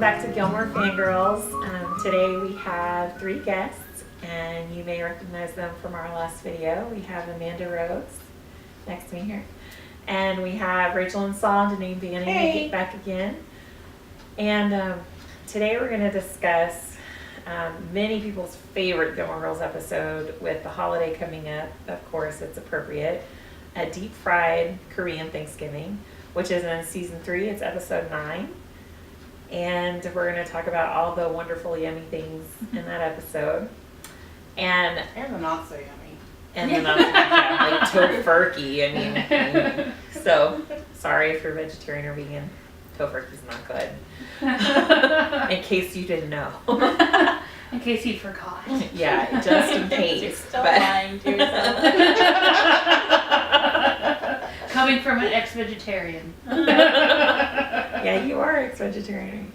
back to Gilmore FanGirls. Today we have 3 guests, and you may recognize them from our last video. We have Amanda Rhodes next to me here, and we have Rachel and Saul and Janine Banning back again. And today we're going to discuss many people's favorite Gilmore Girls episode. With the holiday coming up, of course, it's appropriate. A deep fried Korean Thanksgiving, which is in season 3. It's episode 9. And we're going to talk about all the wonderful, yummy things in that episode. And the not so yummy. And the not so yummy, like tofurkey. I mean, so sorry if you're vegetarian or vegan. Tofurkey's not good. In case you didn't know. In case you forgot. Yeah, just in case. You're still lying to yourself. Coming from an ex-vegetarian. Yeah, you are ex-vegetarian.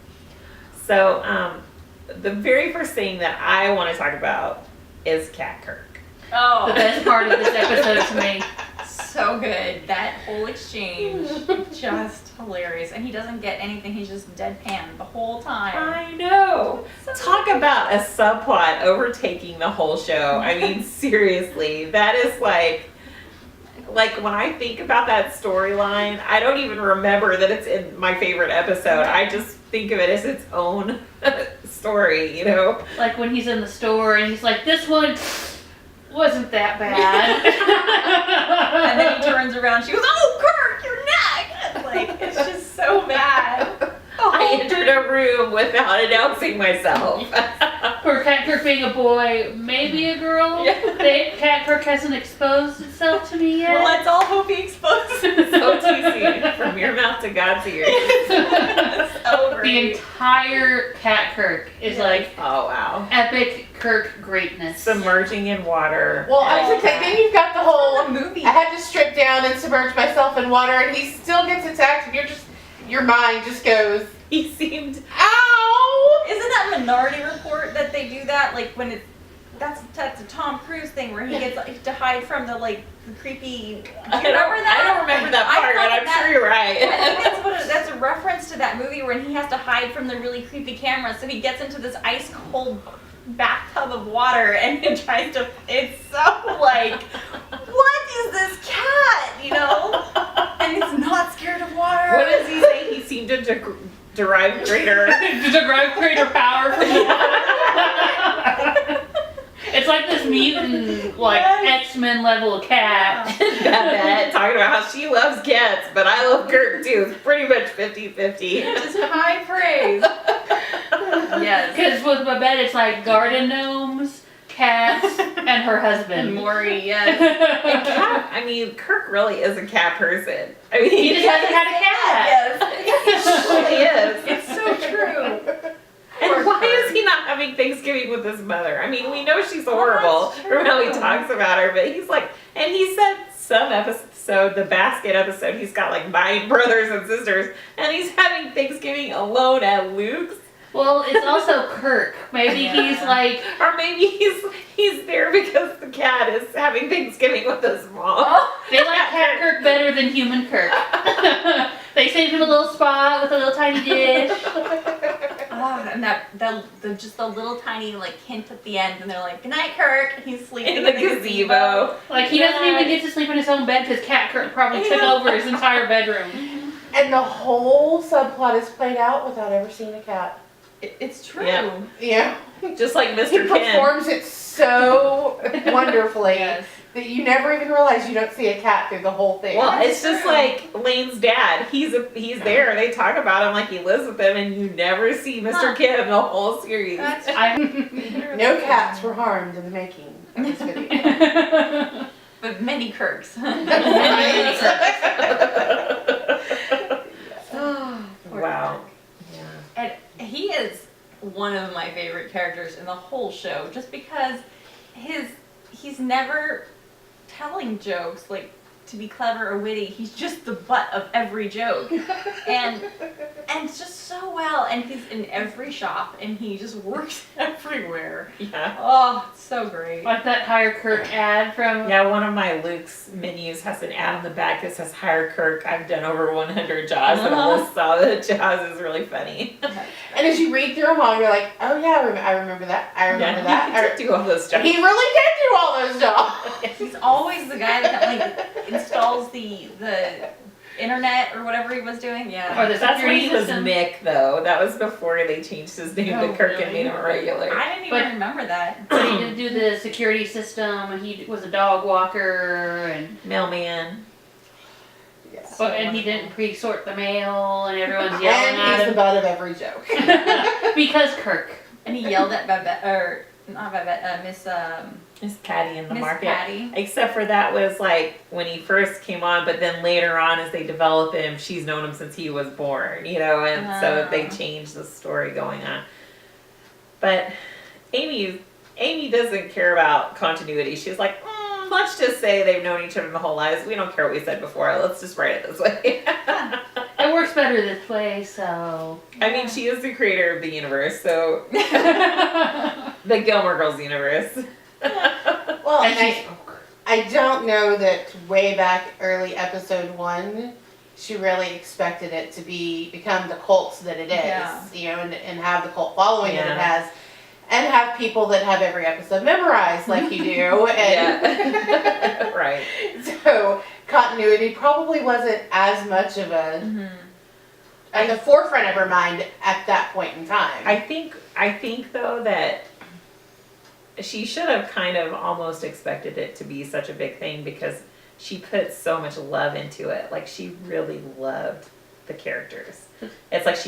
So, the very first thing that I want to talk about is Cat Kirk. Oh, The best part of this episode to me. so good. That whole exchange, just hilarious. And he doesn't get anything. He's just deadpan the whole time. I know. Talk about a subplot overtaking the whole show. I mean, seriously, that is like when I think about that storyline, I don't even remember that it's in my favorite episode. I just think of it as its own story, you know? Like when he's in the store and he's like, this one wasn't that bad. And then he turns around. She goes, "Oh, Kirk, your neck!" Like, it's just so bad. I entered a room without announcing myself. For Cat Kirk being a boy, maybe a girl. Yeah. Cat Kirk hasn't exposed itself to me yet. Well, let's all hope he exposes. So TC, from your mouth to God's ears. So The great. entire Cat Kirk is like Oh, wow. epic Kirk greatness. Submerging in water. Well, I was gonna say, then you've got the whole movie. I had to strip down and submerge myself in water, and he still gets attacked, and your mind just goes, He seemed... ow! Isn't that Minority Report that they do that? Like when that's a Tom Cruise thing where he gets to hide from the creepy. Do you remember that? I don't remember that part, but I'm sure you're right. I think that's a reference to that movie when he has to hide from the really creepy camera. So he gets into this ice cold bathtub of water and he tries to. It's so like, what is this cat? You know, and it's not scared of water. What does he say? He seemed to derive greater... Derive greater power from the It's like this mutant, X-Men level cat. Babette talking about how she loves cats, but I love Kirk too. It's pretty much 50-50. Just high praise. Yes. Because with Babette, it's like garden gnomes, cats, and her husband. And Maury, yes. And cat, I mean, Kirk really is a cat person. I mean, He just hasn't had a cat. Yes. He really is. It's so true. And why is he not having Thanksgiving with his mother? I mean, we know she's horrible that's from how he true. talks about her, but he's like, and he said some episode, the basket episode, he's got like 9 brothers and sisters, and he's having Thanksgiving alone at Luke's. Well, it's also Kirk. Maybe he's like, Or maybe he's there because the cat is having Thanksgiving with his mom. they like Cat Kirk better than human Kirk. They saved him a little spot with a little tiny dish. And just the little tiny hint at the end, and they're like, "Good night, Kirk." And he's sleeping In the gazebo. Like, he doesn't even get to sleep in his own bed because Cat Kirk probably took over his entire bedroom. And the whole subplot is played out without ever seeing a cat. It's true. Yeah. Yeah. Just like He Mr. Ken. performs it so wonderfully Yes. that you never even realize you don't see a cat through the whole thing. Well, That's it's just true. like Lane's dad. He's there. They talk about him like he lives with them, and you never see Mr. Kim the whole series. That's No cats were harmed in the making of this video. But many Kirks. Wow. Yeah. And he is one of my favorite characters in the whole show, just because he's never telling jokes. Like, to be clever or witty. He's just the butt of every joke, and it's just so well. And he's in every shop, and he just works everywhere. Yeah. Oh, it's so great. Like that Hire Kirk ad from. Yeah, one of my Luke's menus has an ad on the back that says "Hire Kirk." I've done over 100 jobs, and it lists all the jobs. Is really funny. And as you read through them all, you're like, oh yeah, I remember that. I remember that. He did do all those jobs. He really did do all those jobs. He's always the guy that like installs the internet or whatever he was doing. Yeah. Or the That's when security he was system. Mick, though. That was before they changed his name Oh, to Kirk and really? made him regular. I didn't even But- remember that. So he did do the security system, and he was a dog walker, and Mailman. and he didn't pre-sort the mail, and everyone's yelling And at he's the him butt of every joke. because Kirk. And he yelled at Babette, or not Babette, Miss Miss Patty in the Miss market. Patty. Except for that was like when he first came on, but then later on as they develop him, she's known him since he was born, you know, and so they changed the story going on. But Amy doesn't care about continuity. She's like, let's just say they've known each other the whole lives. We don't care what we said before. Let's just write it this way. It works better this way, so. I mean, she is the creator of the universe, so the Gilmore Girls universe. Well, And and she's I don't know that way back early episode 1, she really expected it to become the cult that it is, Yeah. you know, and have the cult following that it Yeah. has, and have people that have every episode memorized like you do, and Yeah. Right. so continuity probably wasn't as much of a at the forefront of her mind at that point in time. I think though that she should have kind of almost expected it to be such a big thing because she put so much love into it. Like she really loved the characters. It's like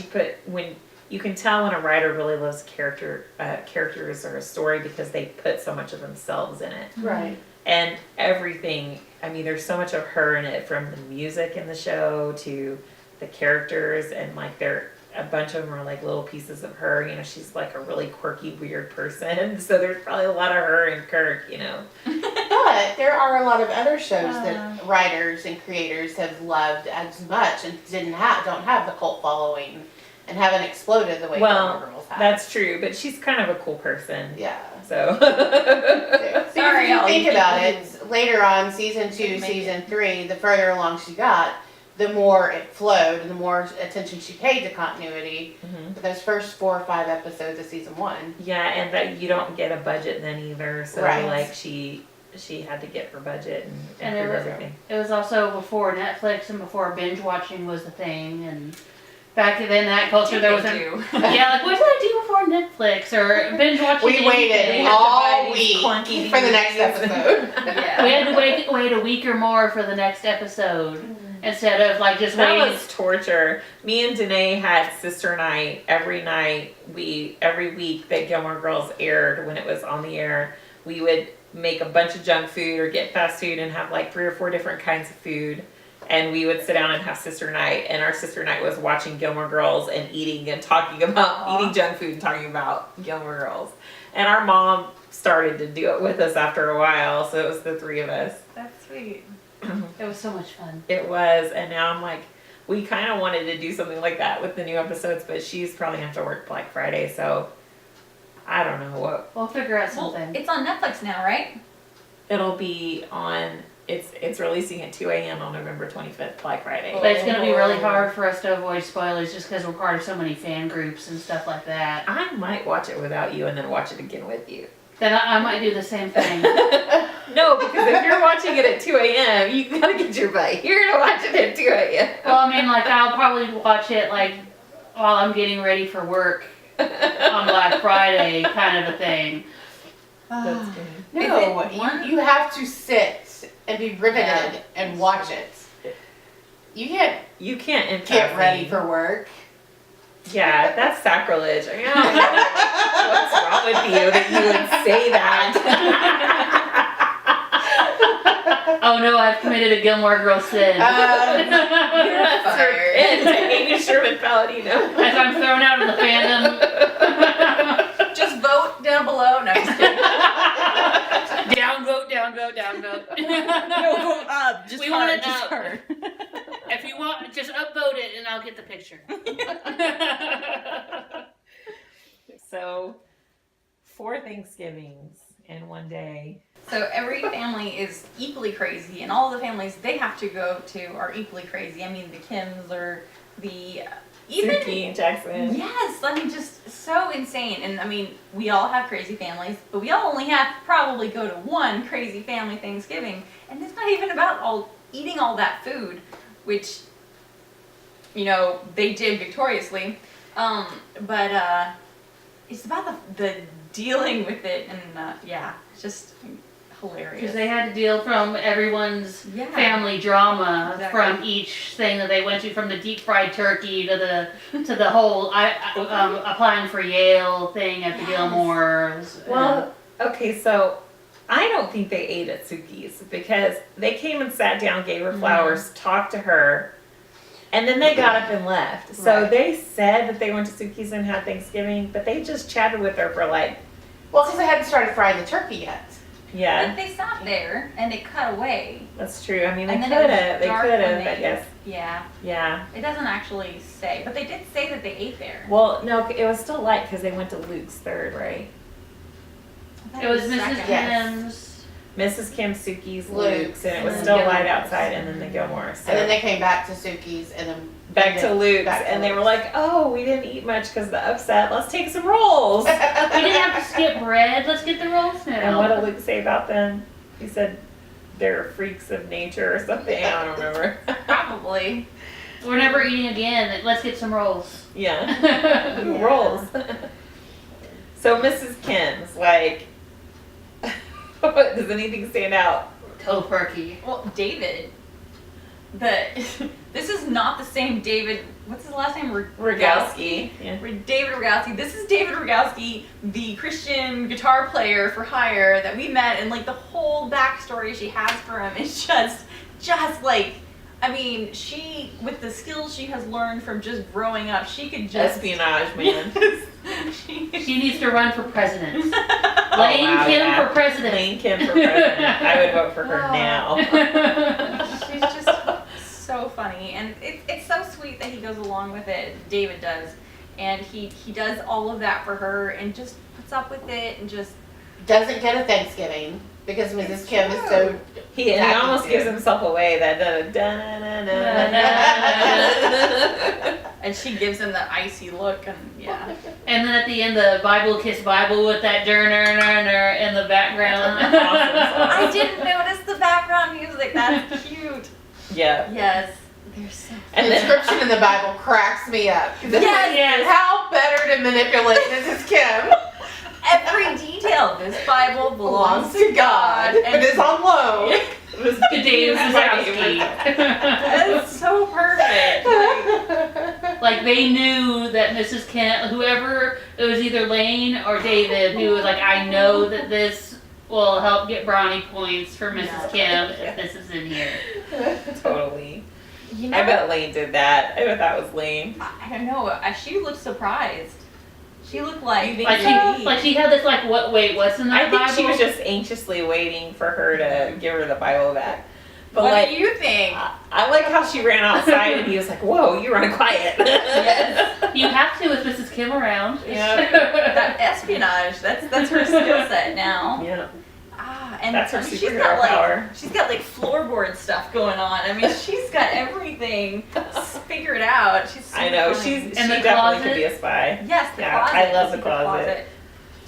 when you can tell when a writer really loves characters or a story because they put so much of themselves in it. Right. And everything, I mean, there's so much of her in it, from the music in the show to the characters, and like a bunch of them are like little pieces of her. You know, she's like a really quirky, weird person. So there's probably a lot of her and Kirk, you know. But there are a lot of other shows that writers and creators have loved as much and don't have the cult following and haven't exploded the way Well, Gilmore Girls have. that's true, but she's kind of a cool person. Yeah. So. Sorry, if you all think you about people it, later on, season 2, Make season 3, the further along she got, the more it flowed and the more attention she paid to continuity. Mhm. But those first 4 or 5 episodes of season 1. Yeah, and that you don't get a budget then either. So Right. like she had to get her budget and And do it was- everything. It was also before Netflix and before binge watching was a thing, and back then that culture there was yeah, like what did I do before Netflix or binge watching? We waited anything? all buy these week clunky for the next DVDs. episode. Yeah. We had to wait a week or more for the next episode instead of like just That waiting. was torture. Me and Danae had sister night every night. Every week that Gilmore Girls aired, when it was on the air, we would make a bunch of junk food or get fast food and have like 3 or 4 different kinds of food. And we would sit down and have sister night. And our sister night was watching Gilmore Girls and eating and talking about eating junk food and talking about Gilmore Girls. And our mom started to do it with us after a while. So it was the 3 of us. That's sweet. It was so much fun. It was, and now I'm like, we kind of wanted to do something like that with the new episodes, but she's probably gonna have to work Black Friday, so I don't know what We'll figure out Well, something. it's on Netflix now, right? it'll be on. It's releasing at 2 a.m. on November 25th, Black Friday. But it's gonna be really hard for us to avoid spoilers just because we're part of so many fan groups and stuff like that. I might watch it without you and then watch it again with you. Then I might do the same thing. No, because if you're watching it at 2 a.m., you gotta get your butt here to watch it at 2 a.m. Well, I mean, like I'll probably watch it like while I'm getting ready for work on Black Friday, kind of a thing. That's good. No, Is it one- you have to sit and be riveted and watch it. You can't You can't impact get ready me. for work. Yeah, that's sacrilege. I mean, I don't know what's wrong with you that you would say that. Oh no, I've committed a Gilmore Girls sin. That's her end to Amy Sherman Palladino. As I'm thrown out of the fandom. Just vote down below. No, I'm just kidding. Down vote, down vote, down vote. No, vote up. Just We want get the picture. So 4 Thanksgivings in one day. So every family is equally crazy, and all the families they have to go to are equally crazy. I mean, the Kims or the even Suki and Jackson. yes, I mean, just so insane. And I mean, we all have crazy families, but we all only have to probably go to one crazy family Thanksgiving, and it's not even about eating all that food, which they did victoriously. But it's about the dealing with it, and it's just hilarious. Because they had to deal from everyone's Yeah. family drama Exactly. from each thing that they went to, from the deep fried turkey to the whole applying for Yale thing at the Yes. Gilmores. Well, okay, so I don't think they ate at Suki's because they came and sat down, gave her flowers, talked to her, and then they got up and left. So Right. they said that they went to Suki's and had Thanksgiving, but they just chatted with her for like, Well, because they hadn't started frying the turkey yet. yeah, But they sat there and it cut away. that's true. I mean, they And could then it was have, dark when I they- guess. Yeah, Yeah. it doesn't actually say, but they did say that they ate there. Well, no, it was still light because they went to Luke's third, right? I thought It was Mrs. second. Yes. Kim's. Mrs. Kim, Suki's, Luke's, Luke's, and it was and still then light Gilmore's. outside, and then the Gilmores. So And then they came back to Suki's and then back to Luke's, back to and they were Luke's. like, "Oh, we didn't eat much because of the upset. Let's take some rolls." We didn't have to skip bread. Let's get the rolls now. And what did Luke say about them? He said they're freaks of nature or something. I don't remember. Probably. We're never eating again. Let's get some rolls. Yeah, Yeah. rolls. So Mrs. Kim's like, does anything stand out? Tofurkey. Well, David. This is not the same David. What's his last name? Rogowski. Yeah. David Rogowski. This is David Rogowski, the Christian guitar player for hire that we met, and like the whole backstory she has for him is just like, I mean, she with the skills she has learned from just growing up, she could just Espionage man. she, She needs to run for president. Lane wow, Kim yeah. for president. Lane Kim for president. I would vote for her Oh. now. She's just so funny, and it's so sweet that he goes along with it. David does, and he does all of that for her, and just puts up with it, and just doesn't get a Thanksgiving because Mrs. It's Kim is true. so. He almost gives himself away. That and she gives him that icy look, and yeah. And then at the end, the Bible Kiss Bible with that ner in the background. I didn't notice the background music. That's cute. Yeah. Yes, they're so. And the then inscription in the Bible cracks me up. Yes. How better to manipulate Mrs. Kim Every detail. This Bible belongs to God, but it's on loan. it was To Dave Wazowski. That's so perfect. Like they knew that Mrs. Kim, whoever, it was either Lane or David, who was like, I know that this will help get brownie points for Mrs. Kim if this is in here. totally. You know, I bet Lane did that. I bet that was Lane. I don't know. She looked surprised. She looked like You think Like she had this like, what's in I that think Bible? she was just anxiously waiting for her to give her the Bible back. But what like, do you think? I like how she ran outside and he was like, "Whoa, you run quiet." Yes. You have to with Mrs. Kim around. Yeah. That espionage. That's her skill set now. Yeah. And That's her she's superhero got like power. she's got like floorboard stuff going on. I mean, she's got everything figured out. She's so I know. funny. She And the definitely closet? could be a spy. Yes, the Yeah, closet. I love the secret closet.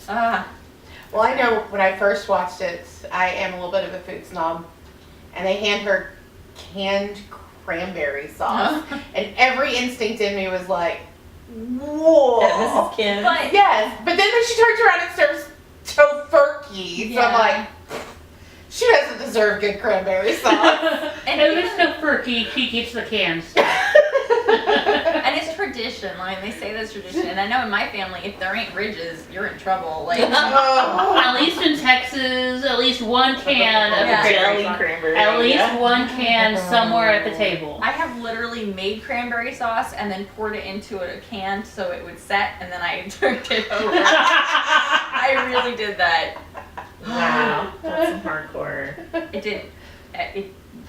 Ah, Well, I know when I first watched it, I am a little bit of a food snob, and they hand her canned cranberry sauce, and every instinct in me was like, whoa. That Mrs. Kim. but Yes, but then she turns around and serves tofurkey, so I'm Yeah. like, she doesn't deserve good cranberry sauce. and And it even- was so perky, she keeps the cans stuff. and it's tradition. I mean, they say that's tradition. And I know in my family, if there ain't ridges, you're in trouble. Like, Oh. At least in Texas, at least one can of Yeah. the cranberry Jelly sauce. cranberry. At least yeah. one can somewhere at the table. I have literally made cranberry sauce and then poured it into a can so it would set, and then I turned it over. I really did that. Wow, that's some hardcore. It didn't.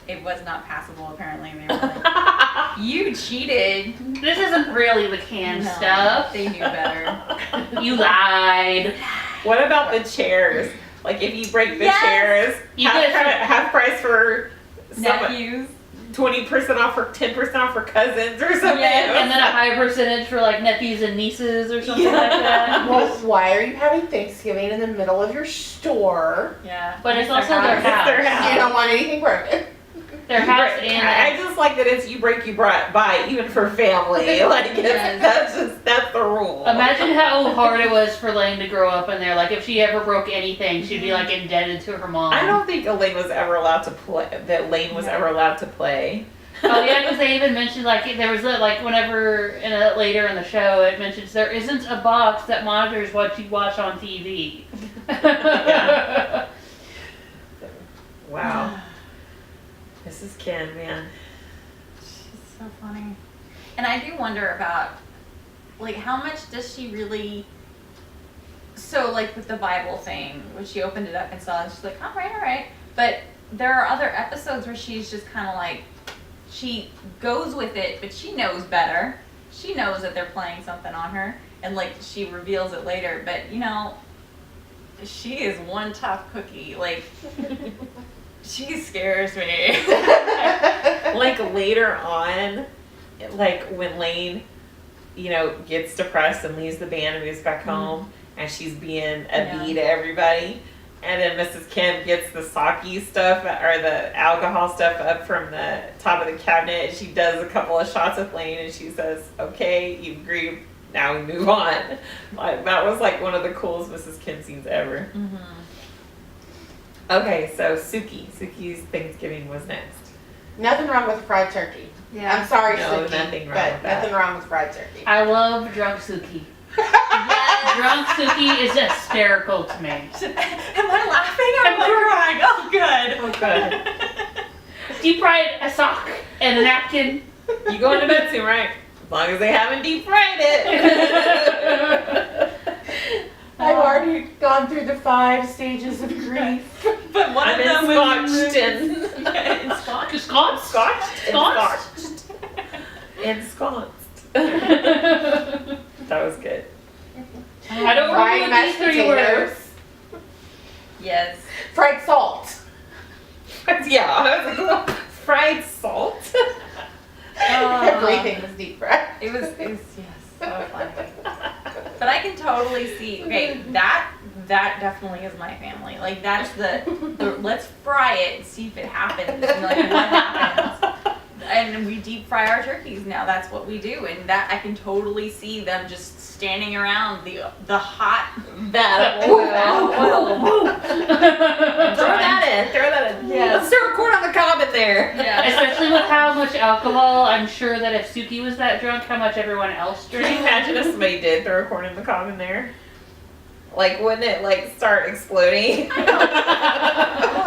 it was not passable apparently. And they were like, you cheated. This isn't really the canned No, stuff. They knew better. You lied. What about the chairs? Like if you break the Yes! chairs, You half, guys- half price for Nephews. 20% off for 10% off for cousins or something. Yes. And then a high percentage for like nephews and nieces or something like that. Well, why are you having Thanksgiving in the middle of your store? Yeah. But it's also their It's their house. house. You don't want anything broken. Their house and I just like that it's you break, you buy, even for family. Like Yes. that's the rule. imagine how hard it was for Lane to grow up in there. Like if she ever broke anything, she'd be like indebted to her mom. I don't think Elaine was ever allowed to play. That Lane was No. ever allowed to play. Oh yeah, because they even mentioned like there was like whenever later in the show it mentions there isn't a box that monitors what you watch on TV. Yeah. Wow. This is Ken, man. She's so funny. And I do wonder about, like, how much does she really, so, like, with the Bible thing, when she opened it up and saw it, she's like, all right. But there are other episodes where she's just kind of like, she goes with it, but she knows better. She knows that they're playing something on her, and, like, she reveals it later. But, you know, she is one tough cookie. Like, she scares me. Like later on, like when Lane, gets depressed and leaves the band and moves back home, and she's being a bee to everybody, and then Mrs. Kim gets the sake stuff or the alcohol stuff up from the top of the cabinet, and she does a couple of shots with Lane, and she says, "Okay, you agree. Now we move on." Like that was like one of the coolest Mrs. Kim scenes ever. Mm-hmm. Okay, so Suki's Thanksgiving was next. Nothing wrong with fried turkey. I'm sorry, No, Suki, nothing wrong but with that. nothing wrong with fried turkey. I love drunk Suki. Drunk Suki is hysterical to me. Am I laughing or am I crying? Oh, good. Oh, good. Deep fried a sock and a napkin. You going to bed soon, right? As long as they haven't deep fried it. I've already gone through the 5 stages of grief. But one I'm of them was enscotched in. Scotch. Enscotched. Ensconced. That was good. I don't Fried remember what these mashed 3 potatoes. words. Yes. Fried salt. Yeah, I was like, fried salt. Everything was deep fried. It was yes, so funny. But I can totally see, okay, that definitely is my family. Like that's the let's fry it and see if it happens. And like what happens. And we deep fry our turkeys now. That's what we do. And that I can totally see them just standing around the hot That oil. Throw that in. Yes. Let's throw a corn on the cob in there. Yeah. Especially with how much alcohol, I'm sure that if Suki was that drunk, how much everyone else Can you drank. imagine if somebody did throw a corn in the cob in there? Like, wouldn't it like start exploding?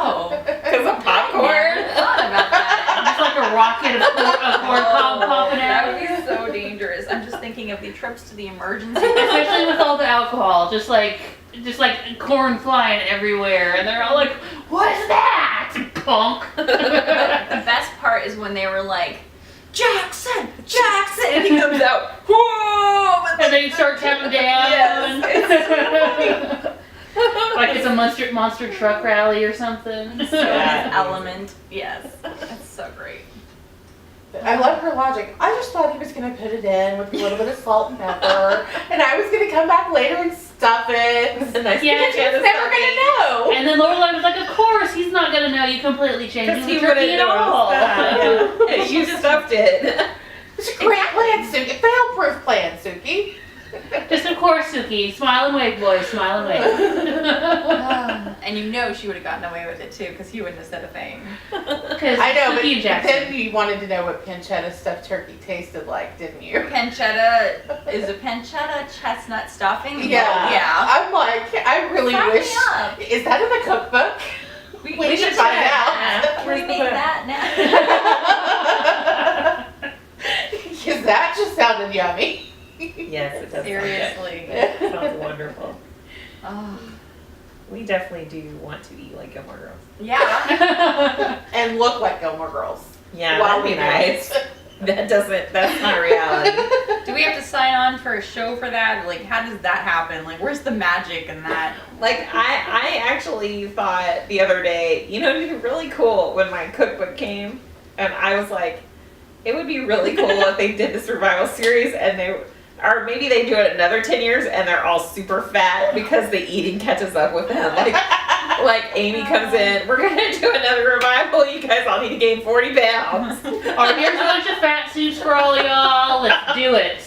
Oh. Because of popcorn. Never thought about that. Just like a rocket of corn cob popping That out. would be so dangerous. I'm just thinking of the trips to the emergency room. Especially with all the alcohol, just like corn flying everywhere, and they're all like, "What is that?" Conk. The best part is when they were like, Jackson, and he comes out, whoa, And then you start counting down. Yes, Like it's a monster truck rally or something. Yeah. element. Yes, that's so great. I love her logic. I just thought he was going to put it in with a little bit of salt and pepper, and I was going to come back later and stuff it. And I Yeah, Because he was never going to know. And then Lorelai was like, "Of course, he's not gonna know you completely changed Because the he turkey wouldn't at know all." that. You stuffed it. It's a great plan, Suki. Fail-proof plan, Suki. Just of course, Suki. Smile and wave, boys. Smile and wave. And you know she would have gotten away with it too, because he wouldn't have said a thing. Because I know, but Suki and Jackson. then you wanted to know what pancetta stuffed turkey tasted like, didn't you? Pancetta, is a pancetta chestnut stuffing? Yeah. Yeah. I'm like, I really Sign me wish. up. Is that in the cookbook? We should find out. Can we make that now? Because that just sounded yummy. Yes, it does. Seriously. Sounds wonderful. Oh. We definitely do want to be like Gilmore Girls. Yeah. And look like Gilmore Girls. Yeah, While that'd be we do nice. it. That's not reality. Do we have to sign on for a show for that? Like, how does that happen? Like, where's the magic in that? Like, I actually thought the other day, you know, it'd be really cool when my cookbook came, and I was like, it would be really cool if they did this revival series, and or maybe they do it another 10 years, and they're all super fat because the eating catches up with them. Like Amy comes in, we're gonna do another revival. You guys all need to gain 40 pounds. Or here's a bunch of fat suits for all of y'all. Let's do it.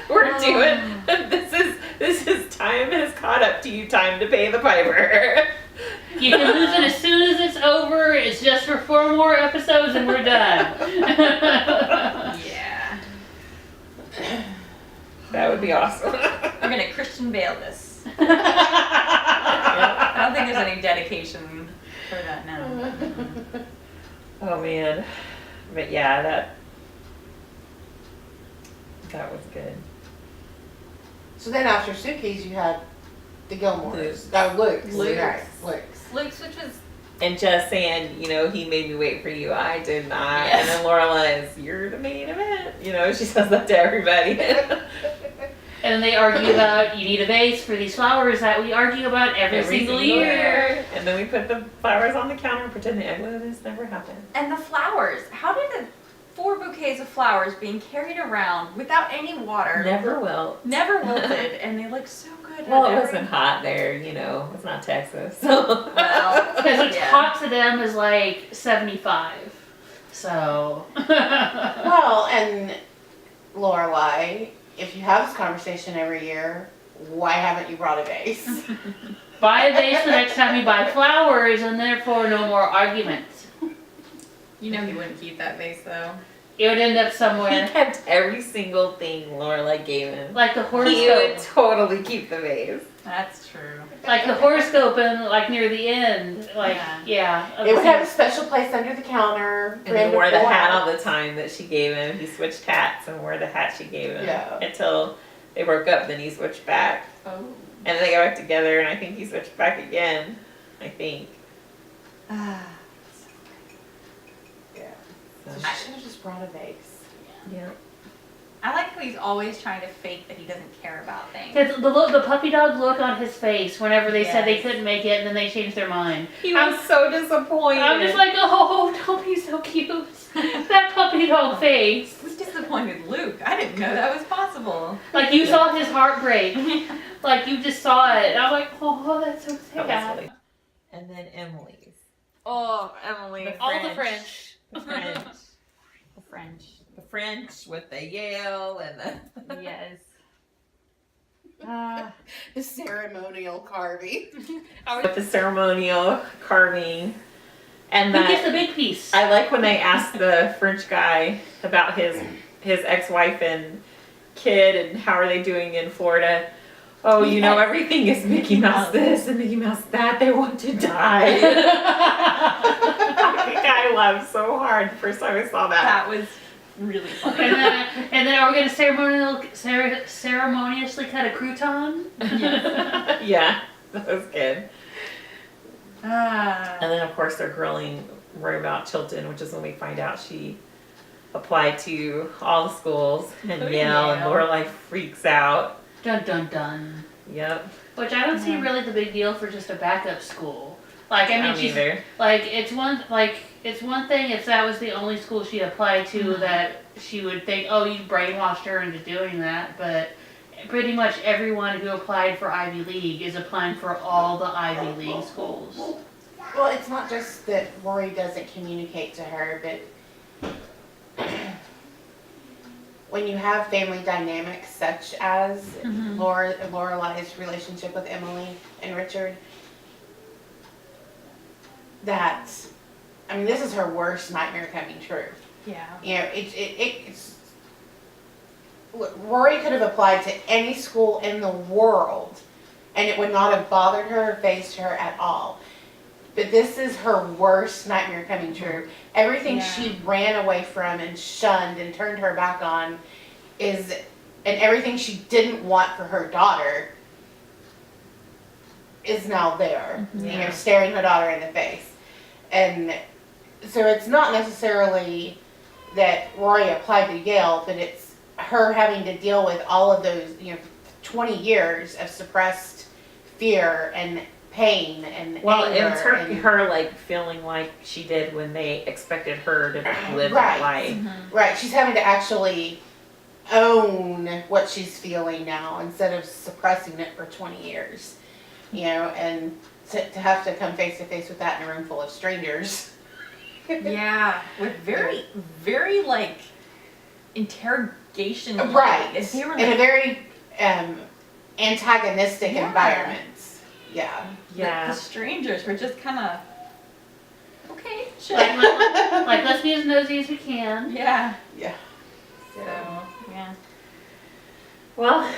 We're doing this is time has caught up to you. Time to pay the piper. You can lose it as soon as it's over. It's just for 4 more episodes and we're done. Yeah. That would be awesome. We're gonna Christian Bale this. I don't think there's any dedication for that now. Oh man, but yeah, that was good. So then after Suki's, you had the Gilmores. Luke's. No, Luke's. Luke's. Right, Luke's. Luke's, which was And just saying, you know, he made me wait for you. I did not. Yes. And then Lorelai's, you're the main event. You know, she says that to everybody. And they argue about, you need a vase for these flowers that we argue about every single year. And then we put the flowers on the counter and pretend the this never happened. and the flowers. How did the 4 bouquets of flowers being carried around without any water Never will. never wilted, and they look so good. Well, on it every- wasn't hot there, you know. It's not Texas. So. Well, Because it's yeah. hot to them is like 75. So. Well, and Lorelai, if you have this conversation every year, why haven't you brought a vase? Buy a vase the next time you buy flowers, and therefore no more arguments. You know he wouldn't keep that vase though. It would end up He somewhere. kept every single thing Lorelai gave him. Like the He would horoscope. totally keep the vase. That's true. Like the horoscope and like near the end. Like, yeah. It would have a special place under the counter. And he wore the hat all the time that she gave him. He switched hats and wore the hat she gave him. Yeah. Until they broke up, then he switched back. Oh. And then they got back together, and I think he switched back again. I think. Yeah. So, So she should have just brought a vase. yeah. I like how he's always trying to fake that he doesn't care about things. Because the puppy dog look on his face whenever they said they Yes. couldn't make it and then they changed their mind. He was so disappointed. I'm just like, oh, don't be so cute. That puppy dog face. Who's disappointed Luke? I didn't know that was possible. Like you saw his heart break. Like you just saw it. I'm like, oh, that's so That was sad. funny. And then Emily's. Oh, Emily. All the French. The French. The French. The French with the Yale and the. Yes. The ceremonial carving. With the ceremonial carving. And Who gets the that, big piece? I like when they asked the French guy about his ex-wife and kid and how are they doing in Florida. Oh, you know, everything is Mickey Mouse this and Mickey Mouse that. They want to die. I laughed so hard the first time I saw that. That was really funny. and then are we going to ceremoniously cut a crouton? Yeah, that was good. Ah. And then, of course, they're grilling right about Chilton, which is when we find out she applied to all the schools and Including Yale, and Yale. Lorelai freaks out. Dun dun dun. Yep. Which I don't see really the big deal for just a backup school. Like I mean, she's either. like it's one thing if that was the only school she applied to that she would think, oh, you brainwashed her into doing that. But pretty much everyone who applied for Ivy League is applying for all the Ivy League schools. Well, it's not just that Rory doesn't communicate to her, but when you have family dynamics such as Lorelai's relationship with Emily and Richard, that, I mean, this is her worst nightmare coming true. Yeah. You know, it's Rory could have applied to any school in the world and it would not have bothered her or phased her at all. But this is her worst nightmare coming true. Everything she ran away from and shunned and turned her back on and everything she didn't want for her daughter is now there, Yeah. staring her daughter in the face. And so it's not necessarily that Rory applied to Yale, but it's her having to deal with all of those, 20 years of suppressed fear and pain and Well, anger. it was her, and- her like feeling like she did when they expected her to live Right. that life. Right, she's having to actually own what she's feeling now instead of suppressing it for 20 years. And to have to come face to face with that in a room full of strangers. Yeah, with very, very like interrogation. Right, They were in a like, very antagonistic Yeah. environment. Yeah. Yeah. the strangers were just kind of okay. Sure. Like, let's be as nosy as we can. Yeah. Yeah. So yeah. Well,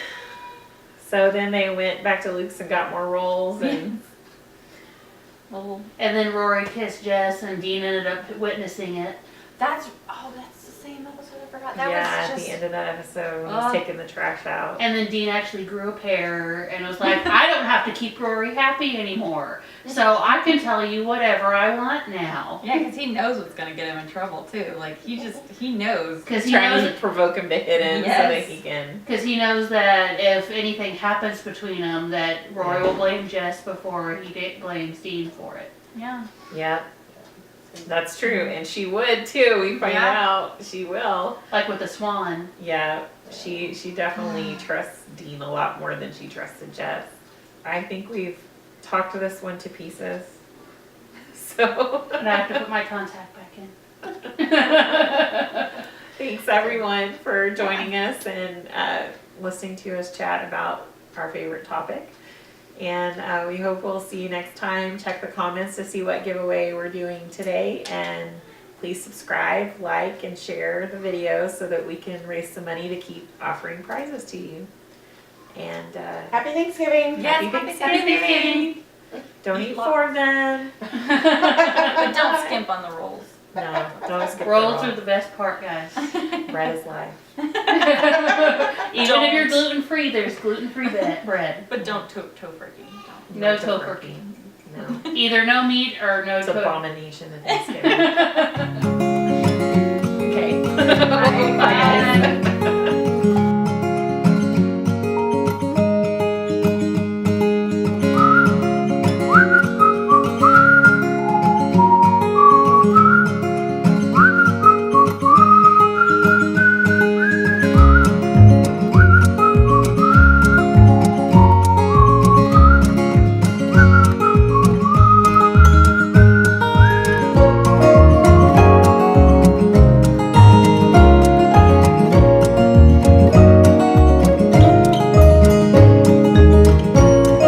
so then they went back to Luke's and got more rolls and Well, And then Rory kissed Jess, and Dean ended up witnessing it. that's the same episode. I forgot. That yeah, was at just the end of that episode when he's taking the trash out. And then Dean actually grew a pair and was like, I don't have to keep Rory happy anymore. So I can tell you whatever I want now. yeah, because he knows what's gonna get him in trouble too. Like he knows. Because he Trying knows to provoke him to hit him so that Yes. he can. Because he knows that if anything happens between them, that Rory will blame Jess before he blames Dean for it. Yeah. Yep. That's true. And she would too. We find Yeah. out she will. Like with the swan. Yeah. She definitely trusts Dean a lot more than she trusted Jess. I think we've talked this one to pieces. So And I have to put my contact back in. thanks everyone for joining us and listening to us chat about our favorite topic. And we hope we'll see you next time. Check the comments to see what giveaway we're doing today. And please subscribe, like, and share the video so that we can raise some money to keep offering prizes to you. And Happy Thanksgiving. Yes, Happy happy Thanksgiving. Don't eat four of them. But don't skimp on the rolls. No, don't skip the Rolls roll. are the best part, guys. Bread is life. Even if you're gluten-free, there's gluten-free bread. But don't tofurkey. Don't. No tofurkey. No. Either no meat or no It's an tofu. abomination at Thanksgiving.